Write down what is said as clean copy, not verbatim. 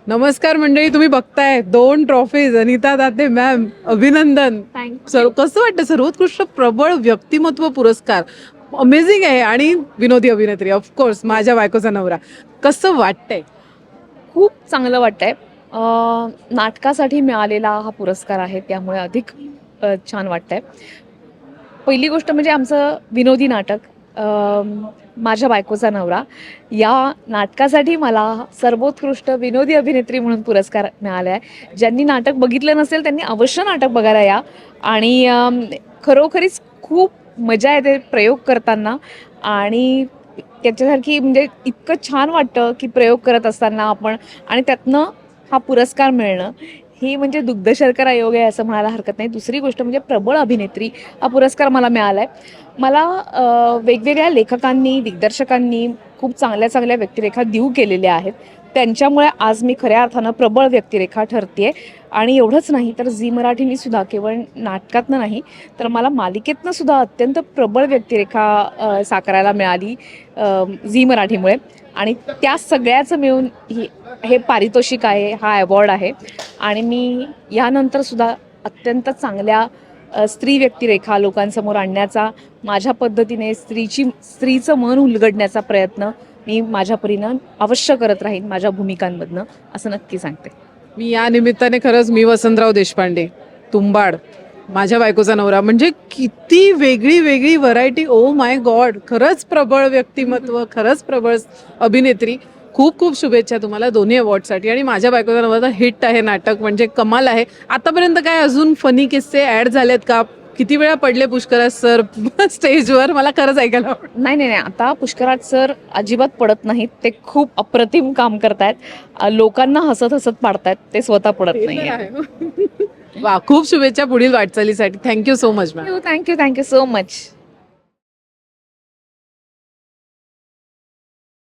नमस्कार मंडळी, तुम्ही बघताय 2 ट्रॉफीज. अनिता दाते मॅम, अभिनंदन. कसं वाटतं सर्वोत्कृष्ट प्रबळ व्यक्तिमत्व पुरस्कार? अमेझिंग आहे. आणि विनोदी अभिनेत्री, ऑफकोर्स माझ्या बायकोचा नवरा. कसं वाटतंय? खूप चांगलं वाटतंय. नाटकासाठी मिळालेला हा पुरस्कार आहे, त्यामुळे अधिक छान वाटतंय. पहिली गोष्ट म्हणजे आमचं विनोदी नाटक माझ्या बायकोचा नवरा, या नाटकासाठी मला सर्वोत्कृष्ट विनोदी अभिनेत्री म्हणून पुरस्कार मिळाला आहे. ज्यांनी नाटक बघितलं नसेल त्यांनी अवश्य नाटक बघायला या. आणि खरोखरीच खूप मजा येते प्रयोग करताना. आणि त्याच्यासारखी म्हणजे इतकं छान वाटतं की प्रयोग करत असताना आपण, आणि त्यातनं हा पुरस्कार मिळणं ही म्हणजे दुग्धशर्करा योग आहे असं म्हणायला हरकत नाही. दुसरी गोष्ट म्हणजे प्रबळ अभिनेत्री हा पुरस्कार मला मिळाला आहे. मला वेगवेगळ्या लेखकांनी, दिग्दर्शकांनी खूप चांगल्या चांगल्या व्यक्तिरेखा देऊ केलेल्या आहेत. त्यांच्यामुळे आज मी खऱ्या अर्थानं प्रबळ व्यक्तिरेखा ठरते. आणि एवढंच नाही तर झी मराठीने सुद्धा केवळ नाटकातनं नाही तर मला मालिकेतनं सुद्धा अत्यंत प्रबळ व्यक्तिरेखा साकारायला मिळाली झी मराठीमुळे. आणि त्या सगळ्याचं मिळून हे पारितोषिक आहे, हा अवॉर्ड आहे. आणि मी यानंतर सुद्धा अत्यंत चांगल्या स्त्री व्यक्तिरेखा लोकांसमोर आणण्याचा, माझ्या पद्धतीने स्त्रीचं मन उलगडण्याचा प्रयत्न मी माझ्या परीनं अवश्य करत राहीन माझ्या भूमिकांमधनं, असं नक्की सांगते. मी या निमित्ताने खरंच, मी वसंतराव देशपांडे, तुंबाड, माझ्या बायकोचा नवरा, म्हणजे किती वेगळी वेगळी व्हरायटी. ओ माय गॉड, खरंच प्रबळ व्यक्तिमत्व, खरंच प्रबळ अभिनेत्री. खूप खूप शुभेच्छा तुम्हाला दोन्ही अवॉर्डसाठी. आणि माझ्या बायकोचा नवरा हिट आहे नाटक, म्हणजे कमाल आहे. आतापर्यंत काय अजून फनी किस्से ऍड झालेत का? किती वेळा पडले पुष्कराज सर स्टेजवर? मला खरंच ऐकायला आवडेल. नाही नाही नाही, आता पुष्कराज सर अजिबात पडत नाहीत. ते खूप अप्रतिम काम करतायत. लोकांना हसत हसत पाडतायत, ते स्वतः पडत नाही. वा, खूप शुभेच्छा पुढील वाटचालीसाठी. Thank you so much ma'am. Thank you thank you so much.